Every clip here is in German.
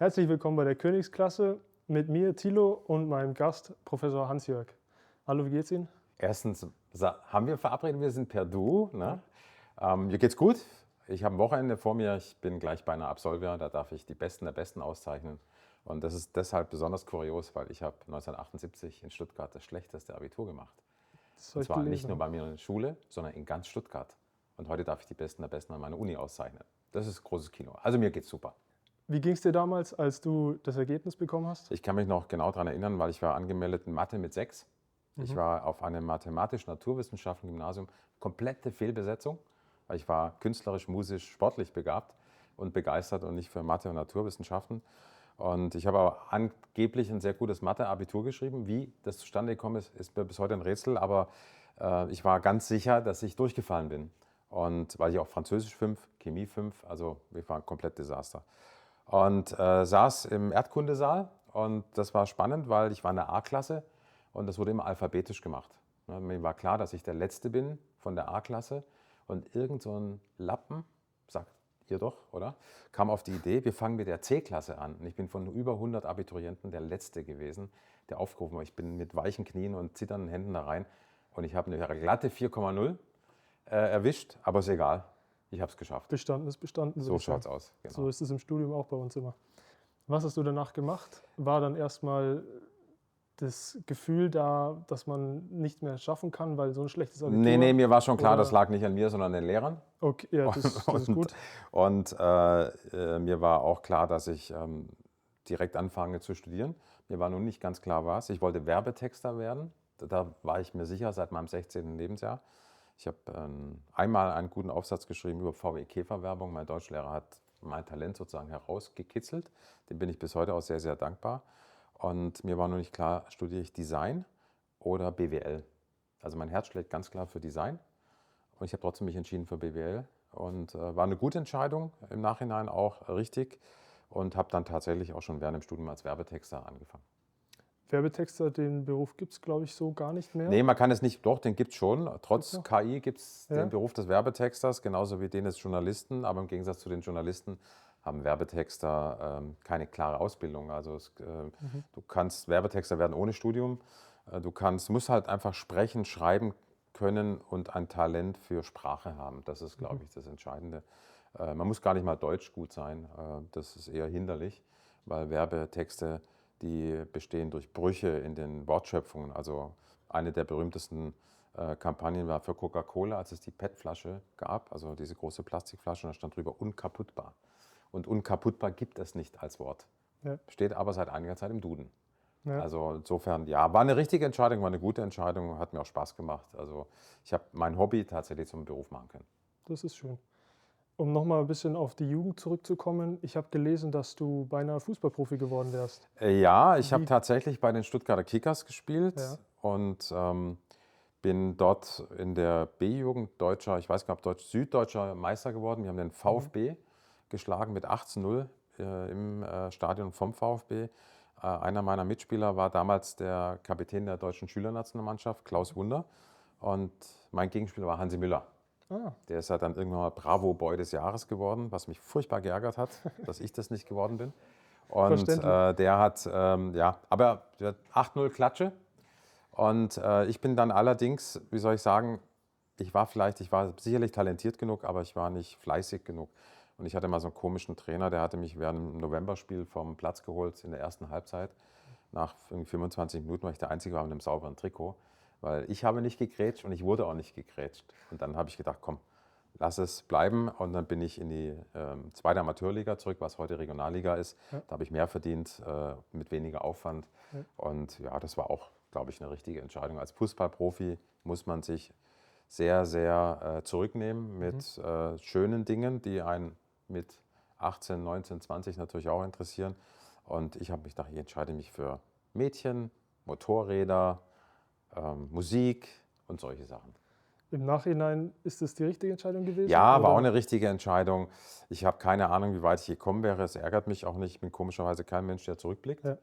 Herzlich willkommen bei der Königsklasse mit mir, Thilo, und meinem Gast, Professor Hans-Jörg. Hallo, wie geht's Ihnen? Erstens haben wir verabredet, wir sind per Du. Ne? Mir geht's gut. Ich habe ein Wochenende vor mir. Ich bin gleich bei einer Absolvia. Da darf ich die Besten der Besten auszeichnen. Und das ist deshalb besonders kurios, weil ich habe 1978 in Stuttgart das schlechteste Abitur gemacht. Das Und soll ich zwar nicht gelesen nur haben. bei mir in der Schule, sondern in ganz Stuttgart. Und heute darf ich die Besten der Besten an meiner Uni auszeichnen. Das ist großes Kino. Also mir geht's super. Wie ging's dir damals, als du das Ergebnis bekommen hast? Ich kann mich noch genau daran erinnern, weil ich war angemeldet in Mathe mit 6. Ich war auf einem mathematisch-naturwissenschaftlichen Gymnasium, komplette Fehlbesetzung, weil ich war künstlerisch, musisch, sportlich begabt und begeistert und nicht für Mathe und Naturwissenschaften. Und ich habe aber angeblich ein sehr gutes Mathe-Abitur geschrieben. Wie das zustande gekommen ist, ist mir bis heute ein Rätsel, aber ich war ganz sicher, dass ich durchgefallen bin. Und weil ich auch Französisch 5, Chemie 5, also wir waren komplett Desaster. Und saß im Erdkundesaal und das war spannend, weil ich war in der A-Klasse und das wurde immer alphabetisch gemacht. Ne, mir war klar, dass ich der Letzte bin von der A-Klasse und irgend so ein Lappen, sagt ihr doch, oder? Kam auf die Idee, wir fangen mit der C-Klasse an. Und ich bin von über 100 Abiturienten der Letzte gewesen, der aufgerufen war. Ich bin mit weichen Knien und zitternden Händen da rein und ich habe eine glatte 4,0 erwischt, aber ist egal. Ich habe es geschafft. Bestanden ist bestanden, würde So ich sagen. schaut's aus. Genau. So ist es im Studium auch bei uns immer. Was hast du danach gemacht? War dann erstmal das Gefühl da, dass man nicht mehr schaffen kann, weil so ein schlechtes Abitur? Nee, mir war schon klar, das Oder- lag nicht an mir, sondern an den Lehrern. Okay, ja, das ist gut. Und mir war auch klar, dass ich direkt anfange zu studieren. Mir war nun nicht ganz klar, was. Ich wollte Werbetexter werden. Da war ich mir sicher seit meinem 16. Lebensjahr. Ich habe einmal einen guten Aufsatz geschrieben über VW Käferwerbung. Mein Deutschlehrer hat mein Talent sozusagen herausgekitzelt. Dem bin ich bis heute auch sehr, sehr dankbar. Und mir war nur nicht klar, studiere ich Design oder BWL. Also mein Herz schlägt ganz klar für Design. Und ich habe trotzdem mich entschieden für BWL und war eine gute Entscheidung, im Nachhinein auch richtig und habe dann tatsächlich auch schon während dem Studium als Werbetexter angefangen. Werbetexter, den Beruf gibt es, glaube ich, so gar nicht mehr. Nee, man kann es nicht, doch, den gibt es schon. Trotz noch? KI gibt es Ja. den Beruf des Werbetexters, genauso wie den des Journalisten. Aber im Gegensatz zu den Journalisten haben Werbetexter keine klare Ausbildung. Also du kannst Werbetexter werden ohne Studium. Musst halt einfach sprechen, schreiben können und ein Talent für Sprache haben. Das ist, glaube ich, das Entscheidende. Man muss gar nicht mal Deutsch gut sein. Das ist eher hinderlich, weil Werbetexte, die bestehen durch Brüche in den Wortschöpfungen. Also eine der berühmtesten Kampagnen war für Coca-Cola, als es die PET-Flasche gab, also diese große Plastikflasche, und da stand drüber unkaputtbar. Und unkaputtbar gibt es nicht als Wort. Ja. Steht aber seit einiger Zeit im Duden. Ja. Also insofern, ja, war eine richtige Entscheidung, war eine gute Entscheidung, hat mir auch Spaß gemacht. Also ich habe mein Hobby tatsächlich zum Beruf machen können. Das ist schön. Um nochmal ein bisschen auf die Jugend zurückzukommen, ich habe gelesen, dass du beinahe Fußballprofi geworden wärst. Ja, ich habe Wie- tatsächlich bei den Stuttgarter Kickers gespielt Ja. und bin dort in der B-Jugend deutscher, ich weiß gar nicht, ob süddeutscher Meister geworden. Wir haben den VfB geschlagen mit 18:0 im Stadion vom VfB. Einer meiner Mitspieler war damals der Kapitän der deutschen Schülernationalmannschaft, Klaus Wunder. Und mein Gegenspieler war Hansi Müller. Ah, Der ist ja dann irgendwann mal Bravo-Boy des Jahres geworden, was mich furchtbar geärgert hat, dass ich das nicht geworden bin. Und Verständlich. der hat, ja, aber der hat 8:0 Klatsche. Und ich bin dann allerdings, wie soll ich sagen, ich war sicherlich talentiert genug, aber ich war nicht fleißig genug. Und ich hatte mal so einen komischen Trainer, der hatte mich während einem Novemberspiel vom Platz geholt in der ersten Halbzeit. Nach irgendwie 25 Minuten, weil ich der Einzige war mit einem sauberen Trikot. Weil ich habe nicht gegrätscht und ich wurde auch nicht gegrätscht. Und dann habe ich gedacht, komm, lass es bleiben. Und dann bin ich in die zweite Amateurliga zurück, was heute Regionalliga ist. Ja. Da habe ich mehr verdient, mit weniger Aufwand. Ja. Und ja, das war auch, glaube ich, eine richtige Entscheidung. Als Fußballprofi muss man sich sehr, sehr zurücknehmen mit schönen Dingen, die einen mit 18, 19, 20 natürlich auch interessieren. Und ich habe mich gedacht, ich entscheide mich für Mädchen, Motorräder, Musik und solche Sachen. Im Nachhinein ist es die richtige Entscheidung gewesen? Ja, war auch oder? eine richtige Entscheidung. Ich habe keine Ahnung, wie weit ich gekommen wäre. Es ärgert mich auch nicht. Ich bin komischerweise kein Mensch, der zurückblickt. Ja.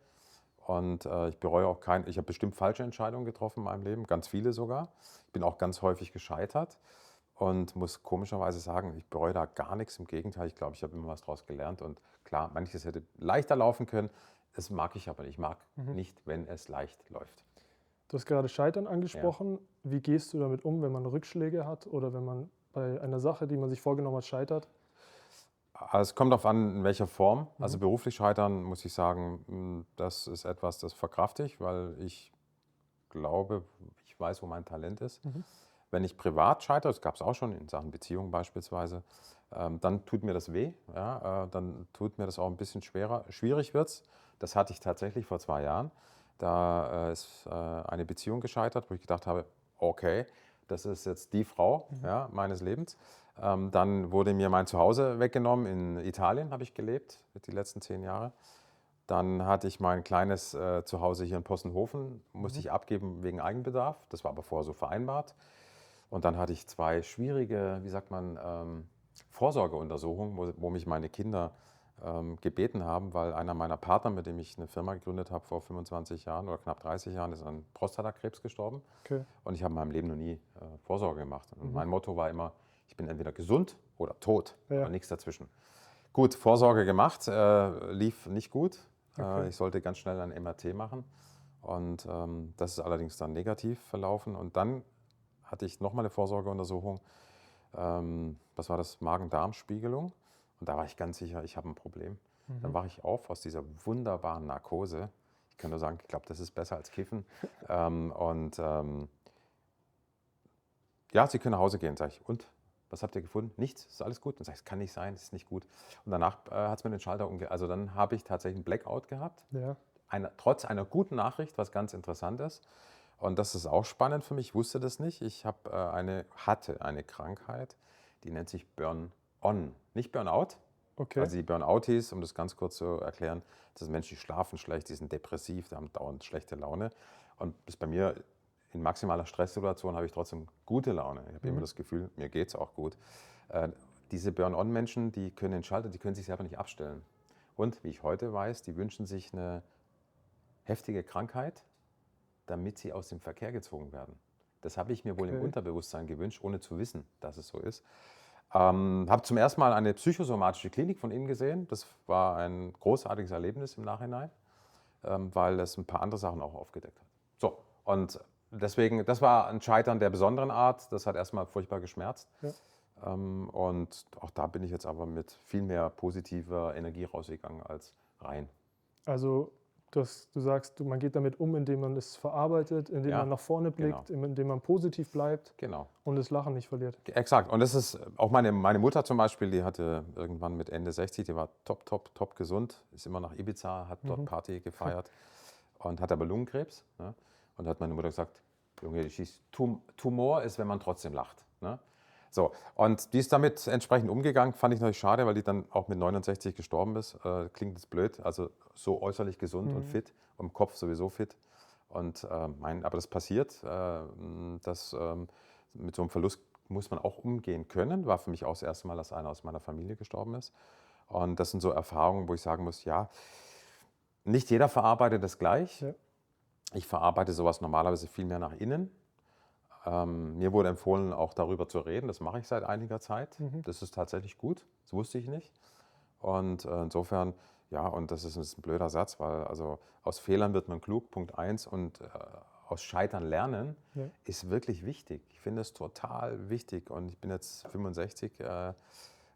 Und ich bereue auch ich habe bestimmt falsche Entscheidungen getroffen in meinem Leben, ganz viele sogar. Ich bin auch ganz häufig gescheitert. und muss komischerweise sagen, ich bereue da gar nichts. Im Gegenteil, ich glaube, ich habe immer was daraus gelernt. Und klar, manches hätte leichter laufen können. Das mag ich aber nicht. Ich mag nicht, wenn es leicht läuft. Du hast gerade Scheitern angesprochen. Wie gehst du damit um, wenn man Rückschläge hat oder wenn man bei einer Sache, die man sich vorgenommen hat, scheitert? Also es kommt darauf an, in welcher Form. Also beruflich scheitern, muss ich sagen, das ist etwas, das verkrafte ich, weil ich glaube, ich weiß, wo mein Talent ist. Wenn ich privat scheitere, das gab es auch schon in Sachen Beziehung beispielsweise, dann tut mir das weh. Ja, dann tut mir das auch ein bisschen schwerer. Schwierig wird es. Das hatte ich tatsächlich vor 2 Jahren. Da ist eine Beziehung gescheitert, wo ich gedacht habe, okay, das ist jetzt die Frau ja, meines Lebens. Dann wurde mir mein Zuhause weggenommen. In Italien habe ich gelebt, die letzten 10 Jahre. Dann hatte ich mein kleines Zuhause hier in Possenhofen, musste ich abgeben wegen Eigenbedarf. Das war aber vorher so vereinbart. Und dann hatte ich 2 schwierige, wie sagt man, Vorsorgeuntersuchungen, wo mich meine Kinder gebeten haben, weil einer meiner Partner, mit dem ich eine Firma gegründet habe vor 25 Jahren oder knapp 30 Jahren, ist an Prostatakrebs gestorben. Okay. Und ich habe in meinem Leben noch nie Vorsorge gemacht. Und mein Motto war immer, ich bin entweder gesund oder tot, aber nichts dazwischen. Gut, Vorsorge gemacht, lief nicht gut. Okay. Ich sollte ganz schnell ein MRT machen. Und das ist allerdings dann negativ verlaufen. Und dann hatte ich nochmal eine Vorsorgeuntersuchung. Was war das? Magen-Darm-Spiegelung. Und da war ich ganz sicher, ich habe ein Problem. Dann wache ich auf aus dieser wunderbaren Narkose. Ich kann nur sagen, ich glaube, das ist besser als Kiffen. Ja, Sie können nach Hause gehen, sage ich. Und? Was habt ihr gefunden? Nichts, ist alles gut? Dann sage ich, es kann nicht sein, das ist nicht gut. Und danach hat es mir den Schalter also dann habe ich tatsächlich einen Blackout gehabt. Ja. Trotz einer guten Nachricht, was ganz interessant ist. Und das ist auch spannend für mich, ich wusste das nicht. Ich hatte eine Krankheit, die nennt sich Burn-on, nicht Burnout. Okay. Also die Burnout-Is, um das ganz kurz zu erklären, das sind Menschen, die schlafen schlecht, die sind depressiv, die haben dauernd schlechte Laune. Und das bei mir in maximaler Stresssituation habe ich trotzdem gute Laune. Ich habe immer das Gefühl, mir geht es auch gut. Diese Burn-on-Menschen, die können den Schalter, die können sich selber nicht abstellen. Und wie ich heute weiß, die wünschen sich eine heftige Krankheit, damit sie aus dem Verkehr gezogen werden. Das habe ich mir wohl im Unterbewusstsein gewünscht, ohne zu wissen, dass es so ist. Habe zum ersten Mal eine psychosomatische Klinik von Ihnen gesehen. Das war ein großartiges Erlebnis im Nachhinein, weil es ein paar andere Sachen auch aufgedeckt hat. So, und deswegen, das war ein Scheitern der besonderen Art. Das hat erstmal furchtbar geschmerzt. Ja. Und auch da bin ich jetzt aber mit viel mehr positiver Energie rausgegangen als rein. Also du sagst, man geht damit um, indem man es verarbeitet, indem man nach vorne blickt, indem man positiv bleibt und das Lachen nicht verliert. Exakt. Und das ist auch meine Mutter zum Beispiel, die hatte irgendwann mit Ende 60, die war top gesund, ist immer nach Ibiza, hat dort Party gefeiert und hat aber Lungenkrebs. Ne? Und da hat meine Mutter gesagt, Junge, Tumor ist, wenn man trotzdem lacht. Ne? So, und die ist damit entsprechend umgegangen, fand ich natürlich schade, weil die dann auch mit 69 gestorben ist. Klingt jetzt blöd, also so äußerlich gesund und fit, und im Kopf sowieso fit. Und aber das passiert, mit so einem Verlust muss man auch umgehen können. War für mich auch das erste Mal, dass einer aus meiner Familie gestorben ist. Und das sind so Erfahrungen, wo ich sagen muss, ja, nicht jeder verarbeitet das gleich. Ja. Ich verarbeite sowas normalerweise viel mehr nach innen. Mir wurde empfohlen, auch darüber zu reden. Das mache ich seit einiger Zeit. Das ist tatsächlich gut. Das wusste ich nicht. Und insofern, ja, und das ist ein blöder Satz, weil also aus Fehlern wird man klug, Punkt 1. Und aus Scheitern lernen ist wirklich wichtig. Ich finde es total wichtig. Und ich bin jetzt 65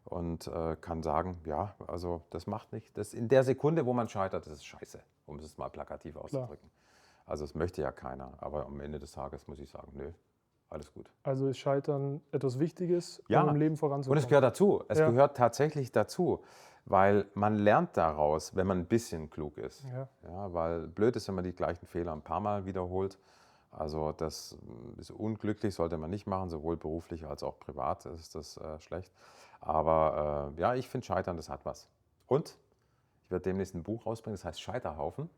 und kann sagen, ja, also das macht nicht. Das in der Sekunde, wo man scheitert, das ist scheiße, um es mal plakativ auszudrücken. Klar. Also das möchte ja keiner. Aber am Ende des Tages muss ich sagen, nö. Alles gut. Also ist Scheitern etwas Wichtiges, um im Leben voranzukommen? Und es gehört dazu. Es gehört tatsächlich dazu, weil man lernt daraus, wenn man ein bisschen klug ist. Ja, weil blöd ist, wenn man die gleichen Fehler ein paar Mal wiederholt. Also das ist unglücklich, sollte man nicht machen, sowohl beruflich als auch privat ist das schlecht. Aber ja, ich finde Scheitern, das hat was. Und ich werde demnächst ein Buch rausbringen, das heißt Scheiterhaufen,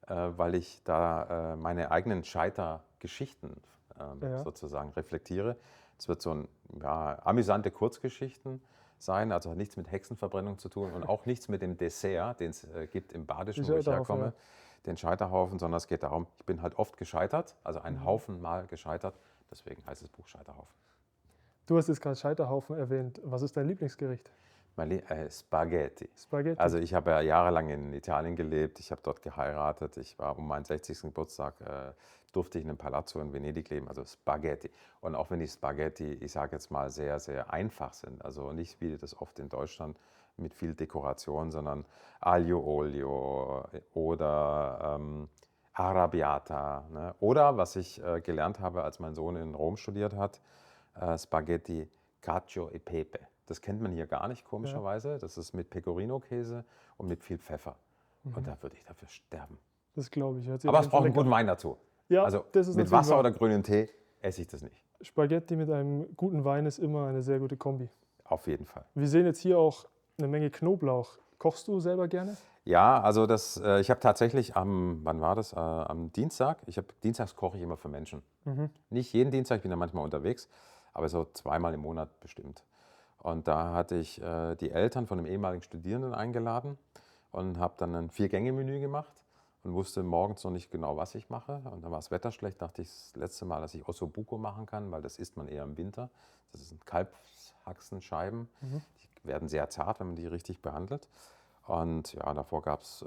weil ich da meine eigenen Scheitergeschichten sozusagen reflektiere. Es wird so amüsante Kurzgeschichten sein, also hat nichts mit Hexenverbrennung zu tun und auch nichts mit dem Dessert, den es gibt im Badischen, wo ich herkomme, den Scheiterhaufen, sondern es geht darum, ich bin halt oft gescheitert, also einen Haufen Mal gescheitert, deswegen heißt das Buch Scheiterhaufen. Du hast jetzt gerade Scheiterhaufen erwähnt. Was ist dein Lieblingsgericht? Spaghetti. Spaghetti. Also ich habe ja jahrelang in Italien gelebt, ich habe dort geheiratet, ich war um meinen 60. Geburtstag, durfte ich in einem Palazzo in Venedig leben, also Spaghetti. Und auch wenn die Spaghetti, ich sage jetzt mal, sehr, sehr einfach sind, also nicht wie das oft in Deutschland mit viel Dekoration, sondern Aglio Olio oder Arrabbiata. Ne? Oder was ich gelernt habe, als mein Sohn in Rom studiert hat, Spaghetti Cacio e Pepe. Das kennt man hier gar nicht, Ja. komischerweise. Das ist mit Pecorino-Käse und mit viel Pfeffer. Und Mhm. da würde ich dafür sterben. Das glaube ich. Hört sich auf Aber es jeden Fall braucht einen lecker guten an. Wein dazu. Ja, Also das ist mit natürlich Wasser wahr. oder grünem Tee esse ich das nicht. Spaghetti mit einem guten Wein ist immer eine sehr gute Kombi. Auf jeden Fall. Wir sehen jetzt hier auch eine Menge Knoblauch. Kochst du selber gerne? Ja, also ich habe tatsächlich wann war das? Am Dienstag. Dienstags koche ich immer für Menschen. Mhm. Nicht jeden Dienstag, ich bin ja manchmal unterwegs, aber so zweimal im Monat bestimmt. Und da hatte ich die Eltern von einem ehemaligen Studierenden eingeladen und habe dann ein Vier-Gänge-Menü gemacht und wusste morgens noch nicht genau, was ich mache. Und dann war das Wetter schlecht, dachte ich das letzte Mal, dass ich Ossobuco machen kann, weil das isst man eher im Winter. Das sind Kalbshaxenscheiben. Mhm. Die werden sehr zart, wenn man die richtig behandelt. Und ja, davor gab es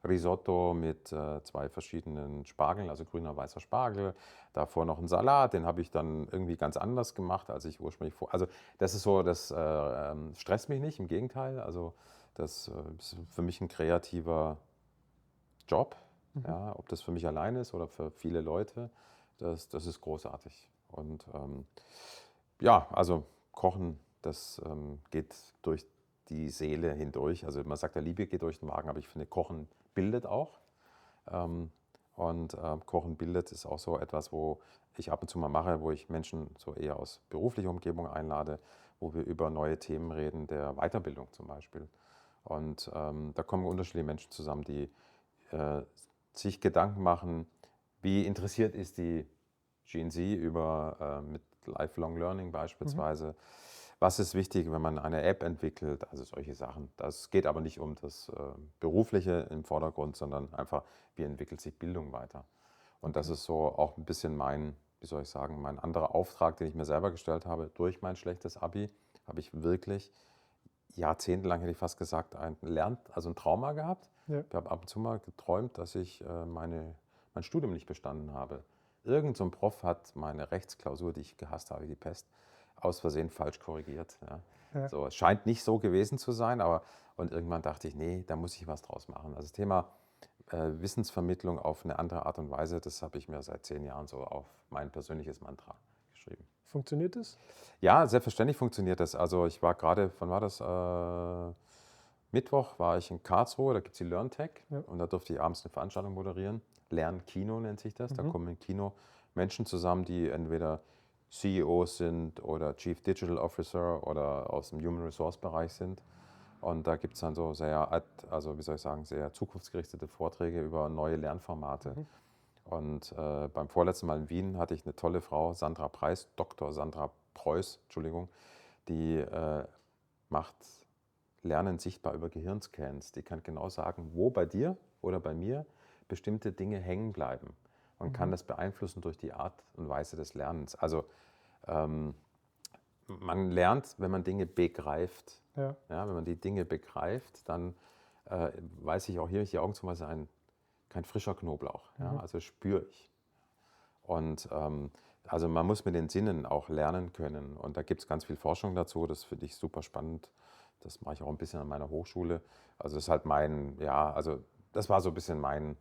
Risotto mit zwei verschiedenen Spargeln, also grüner, weißer Spargel. Davor noch einen Salat, den habe ich dann irgendwie ganz anders gemacht, als ich ursprünglich vor. Also das ist so, das stresst mich nicht, im Gegenteil. Also das ist für mich ein kreativer Job. Mhm. Ja, ob das für mich allein ist oder für viele Leute, das ist großartig. Und ja, also Kochen, das geht durch die Seele hindurch. Also man sagt, der Liebe geht durch den Magen, aber ich finde, Kochen bildet auch. Ähm, und Kochen bildet ist auch so etwas, wo ich ab und zu mal mache, wo ich Menschen so eher aus beruflicher Umgebung einlade, wo wir über neue Themen reden, der Weiterbildung zum Beispiel. Und da kommen unterschiedliche Menschen zusammen, die äh, sich Gedanken machen, wie interessiert ist die Gen Z mit Lifelong Learning Mhm. beispielsweise. Was ist wichtig, wenn man eine App entwickelt? Also solche Sachen. Das geht aber nicht um das Berufliche im Vordergrund, sondern einfach, wie entwickelt sich Bildung weiter. Und das Okay. ist so auch ein bisschen wie soll ich sagen, mein anderer Auftrag, den ich mir selber gestellt habe. Durch mein schlechtes Abi habe ich wirklich jahrzehntelang, hätte ich fast gesagt, also ein Trauma gehabt. Ja. Ich habe ab und zu mal geträumt, dass ich mein Studium nicht bestanden habe. Irgend so ein Prof hat meine Rechtsklausur, die ich gehasst habe, wie die Pest, aus Versehen falsch korrigiert. Ja. Ja. So, es scheint nicht so gewesen zu sein, aber und irgendwann dachte ich, nee, da muss ich was draus machen. Also das Thema Wissensvermittlung auf eine andere Art und Weise, das habe ich mir seit 10 Jahren so auf mein persönliches Mantra geschrieben. Funktioniert es? Ja, selbstverständlich funktioniert das. Also ich war gerade, wann war das? Mittwoch war ich in Karlsruhe, da gibt es die LearnTech Ja. und da durfte ich abends eine Veranstaltung moderieren. Lernkino nennt sich das. Da Mhm. kommen im Kino Menschen zusammen, die entweder CEOs sind oder Chief Digital Officer oder aus dem Human Resource Bereich sind. Und da gibt es dann so also wie soll ich sagen, sehr zukunftsgerichtete Vorträge über neue Lernformate. Mhm. Und beim vorletzten Mal in Wien hatte ich eine tolle Frau, Sandra Preis, Dr. Sandra Preuß, Entschuldigung, die macht Lernen sichtbar über Gehirnscans. Die kann genau sagen, wo bei dir oder bei mir bestimmte Dinge hängen bleiben. Man kann Mhm. das beeinflussen durch die Art und Weise des Lernens. Also ähm, man lernt, wenn man Dinge begreift. Ja. Ja, wenn man die Dinge begreift, dann weiß ich auch hier, ich die Augen zu machen, kein frischer Knoblauch. Ja, Mhm. also spüre ich. Und also man muss mit den Sinnen auch lernen können. Und da gibt es ganz viel Forschung dazu. Das finde ich super spannend. Das mache ich auch ein bisschen an meiner Hochschule. Also das ist halt also das war so ein bisschen mein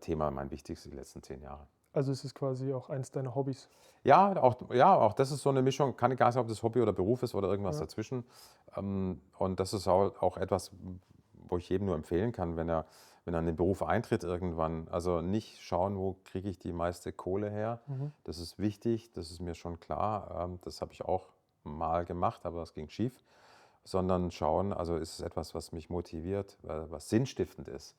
Thema, mein wichtigstes die letzten 10 Jahre. Also ist es quasi auch eins deiner Hobbys. Ja, auch das ist so eine Mischung. Kann egal sein, ob das Hobby oder Beruf ist oder irgendwas Ja. dazwischen. Und das ist auch etwas, wo ich jedem nur empfehlen kann, wenn er in den Beruf eintritt irgendwann. Also nicht schauen, wo kriege ich die meiste Kohle her. Mhm. Das ist wichtig, das ist mir schon klar. Das habe ich auch mal gemacht, aber das ging schief. Sondern schauen, also ist es etwas, was mich motiviert, was sinnstiftend ist,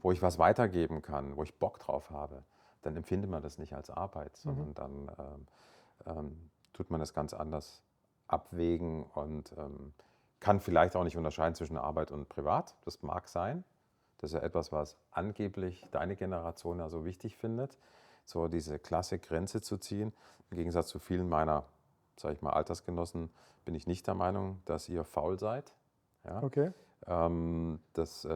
wo ich was weitergeben kann, wo ich Bock drauf habe. Dann empfindet man das nicht als Arbeit, Mhm. sondern dann tut man das ganz anders abwägen und kann vielleicht auch nicht unterscheiden zwischen Arbeit und Privat. Das mag sein. Das ist ja etwas, was angeblich deine Generation ja so wichtig findet, so diese klasse Grenze zu ziehen, im Gegensatz zu vielen meiner sage ich mal, Altersgenossen, bin ich nicht der Meinung, dass ihr faul seid. Ja? Okay. Das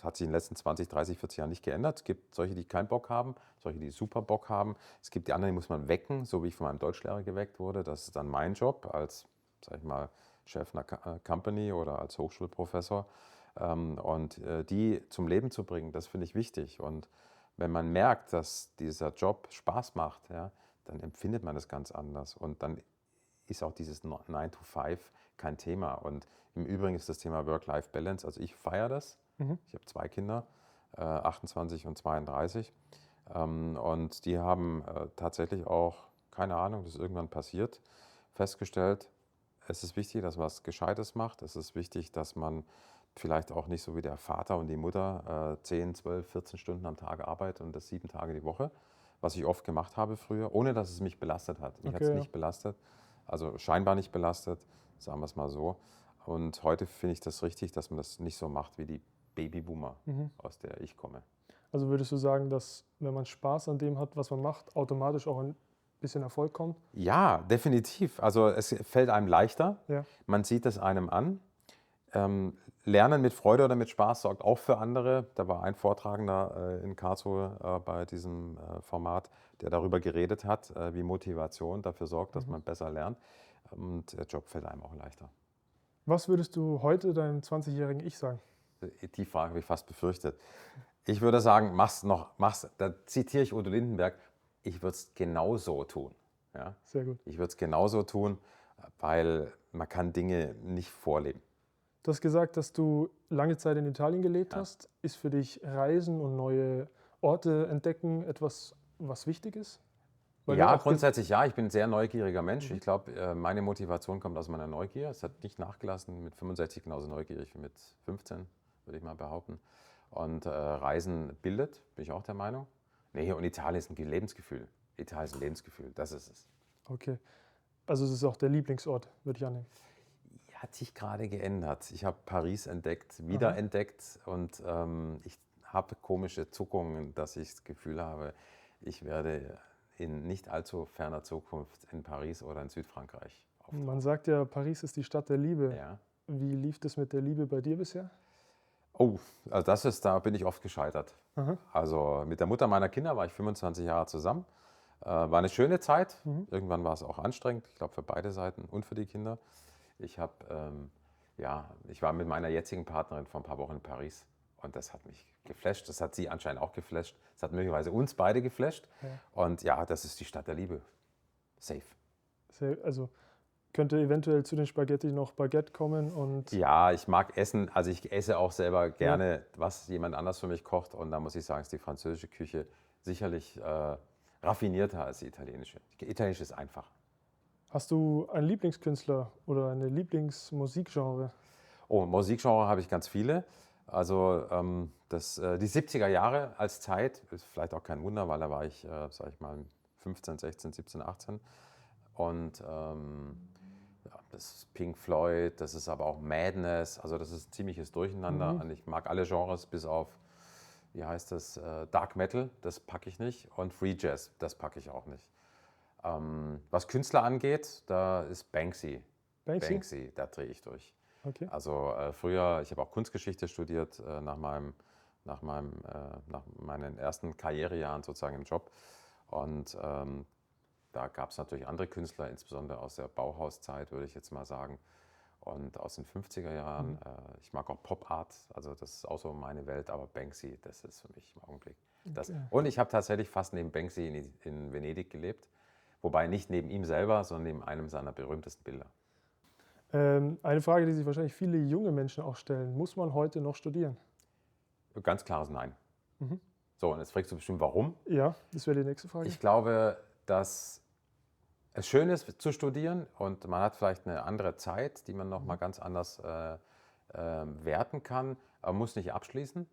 hat sich in den letzten 20, 30, 40 Jahren nicht geändert. Es gibt solche, die keinen Bock haben, solche, die super Bock haben. Es gibt die anderen, die muss man wecken, so wie ich von meinem Deutschlehrer geweckt wurde. Das ist dann mein Job als, sag ich mal, Chef einer Company oder als Hochschulprofessor. Und die zum Leben zu bringen, das finde ich wichtig. Und wenn man merkt, dass dieser Job Spaß macht, ja, dann empfindet man das ganz anders. Und dann ist auch dieses 9 to 5 kein Thema. Und im Übrigen ist das Thema Work-Life-Balance, also ich feiere das. Ich habe 2 Kinder, 28 und 32. Und die haben tatsächlich auch, keine Ahnung, das ist irgendwann passiert, festgestellt, es ist wichtig, dass man was Gescheites macht. Es ist wichtig, dass man vielleicht auch nicht so wie der Vater und die Mutter 10, 12, 14 Stunden am Tag arbeitet und das 7 Tage die Woche, was ich oft gemacht habe früher, ohne dass es mich belastet hat. Mich hat es Okay, ja. nicht belastet, also scheinbar nicht belastet, sagen wir es mal so. Und heute finde ich das richtig, dass man das nicht so macht wie die Babyboomer, aus der ich komme. Also würdest du sagen, dass wenn man Spaß an dem hat, was man macht, automatisch auch ein bisschen Erfolg kommt? Ja, definitiv. Also es fällt einem leichter, Ja. man sieht es einem an. Lernen mit Freude oder mit Spaß sorgt auch für andere. Da war ein Vortragender in Karlsruhe bei diesem Format, der darüber geredet hat, wie Motivation dafür sorgt, dass man besser lernt. Und der Job fällt einem auch leichter. Was würdest du heute deinem 20-jährigen Ich sagen? Die Frage habe ich fast befürchtet. Ich würde sagen, da zitiere ich Udo Lindenberg, ich würde es genauso tun. Ja? Sehr gut. Ich würde es genauso tun, weil man kann Dinge nicht vorleben. Du hast gesagt, dass du lange Zeit in Italien gelebt Ja. hast. Ist für dich Reisen und neue Orte entdecken etwas, was wichtig ist? Weil du Ja, auch grundsätzlich ja. Ich bin ein sehr neugieriger Mensch. Ich glaube, meine Motivation kommt aus meiner Neugier. Es hat nicht nachgelassen. Mit 65 genauso neugierig wie mit 15, würde ich mal behaupten. Und Reisen bildet, bin ich auch der Meinung. Nee, und Italien ist ein Lebensgefühl. Italien ist ein Lebensgefühl, das ist es. Okay. Also es ist auch der Lieblingsort, würde ich annehmen. Hat sich gerade geändert. Ich habe Paris entdeckt, wiederentdeckt und ich habe komische Zuckungen, dass ich das Gefühl habe, ich werde in nicht allzu ferner Zukunft in Paris oder in Südfrankreich auftauchen. Man sagt ja, Paris ist die Stadt der Liebe. Ja. Wie lief das mit der Liebe bei dir bisher? Oh, also da bin ich oft gescheitert. Also mit der Mutter meiner Kinder war ich 25 Jahre zusammen. War eine schöne Zeit. Irgendwann war es auch anstrengend, ich glaube für beide Seiten und für die Kinder. Ich war mit meiner jetzigen Partnerin vor ein paar Wochen in Paris und das hat mich geflasht. Das hat sie anscheinend auch geflasht. Das hat möglicherweise uns beide geflasht. Ja. Und ja, das ist die Stadt der Liebe. Safe. Also könnte eventuell zu den Spaghetti noch Baguette kommen und Ja, ich mag Essen. Also ich esse auch selber gerne, was jemand anders für mich kocht. Und da muss ich sagen, ist die französische Küche sicherlich raffinierter als die italienische. Die italienische ist einfach. hast du einen Lieblingskünstler oder eine Lieblingsmusikgenre? Oh, Musikgenre habe ich ganz viele. Also die 70er Jahre als Zeit ist vielleicht auch kein Wunder, weil da war ich, sag ich mal, 15, 16, 17, 18. Und das ist Pink Floyd, das ist aber auch Madness, also das ist ein ziemliches Durcheinander. Und ich mag alle Genres bis auf, wie heißt das, Dark Metal, das packe ich nicht. Und Free Jazz, das packe ich auch nicht. Was Künstler angeht, da ist Banksy. Banksy? Da drehe ich durch. Okay. Also früher, ich habe auch Kunstgeschichte studiert nach meinen ersten Karrierejahren sozusagen im Job. Und da gab es natürlich andere Künstler, insbesondere aus der Bauhauszeit, würde ich jetzt mal sagen. Und aus den 50er Jahren, ich mag auch Pop Art, also das ist auch so meine Welt, aber Banksy, das ist für mich im Augenblick das. Okay. Und ich habe tatsächlich fast neben Banksy in Venedig gelebt. Wobei nicht neben ihm selber, sondern neben einem seiner berühmtesten Bilder. Eine Frage, die sich wahrscheinlich viele junge Menschen auch stellen. Muss man heute noch studieren? Ganz klares Nein. So, und jetzt fragst du bestimmt, warum? Ja, das wäre die nächste Frage. Ich glaube, dass es schön ist zu studieren und man hat vielleicht eine andere Zeit, die man nochmal ganz anders werten kann, aber muss nicht abschließen.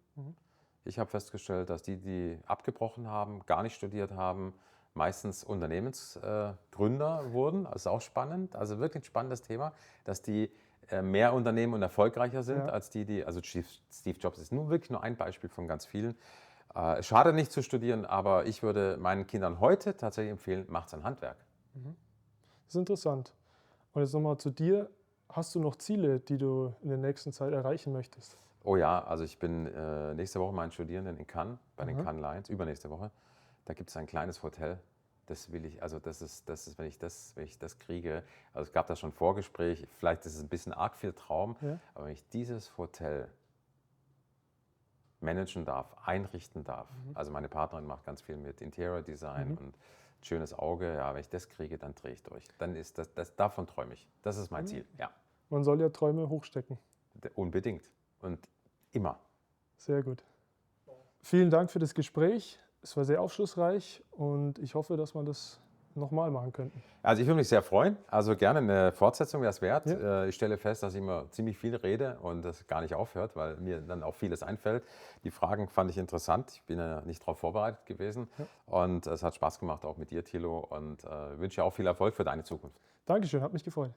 Ich habe festgestellt, dass die abgebrochen haben, gar nicht studiert haben, meistens Unternehmensgründer wurden. Das ist auch spannend, also wirklich ein spannendes Thema, dass die mehr Unternehmen und erfolgreicher sind als also Steve Jobs ist wirklich nur ein Beispiel von ganz vielen. Es schadet nicht zu studieren, aber ich würde meinen Kindern heute tatsächlich empfehlen, macht's ein Handwerk. Das ist interessant. Und jetzt nochmal zu dir. Hast du noch Ziele, die du in der nächsten Zeit erreichen möchtest? Oh ja, also ich bin nächste Woche meinen Studierenden in Cannes, bei den Aha. Cannes Lions, übernächste Woche. Da gibt es ein kleines Hotel. Das will ich, also das ist, wenn ich das kriege, also es gab da schon Vorgespräch, vielleicht ist es ein bisschen arg viel Traum, Ja. aber wenn ich dieses Hotel managen darf, einrichten darf, also meine Partnerin macht ganz viel mit Interior Design und schönes Auge, ja, wenn ich das kriege, dann drehe ich durch. Dann ist davon träume ich. Das ist mein Ziel, ja, Man soll ja Träume hochstecken. unbedingt und immer. Sehr gut. Vielen Dank für das Gespräch. Es war sehr aufschlussreich und ich hoffe, dass wir das nochmal machen könnten. Also ich würde mich sehr freuen, also gerne eine Fortsetzung wäre es wert. Ja. Ich stelle fest, dass ich immer ziemlich viel rede und das gar nicht aufhört, weil mir dann auch vieles einfällt. Die Fragen fand ich interessant, ich bin ja nicht darauf vorbereitet gewesen und es hat Spaß gemacht, auch mit dir, Thilo, und wünsche auch viel Erfolg für deine Zukunft. Dankeschön, hat mich gefreut.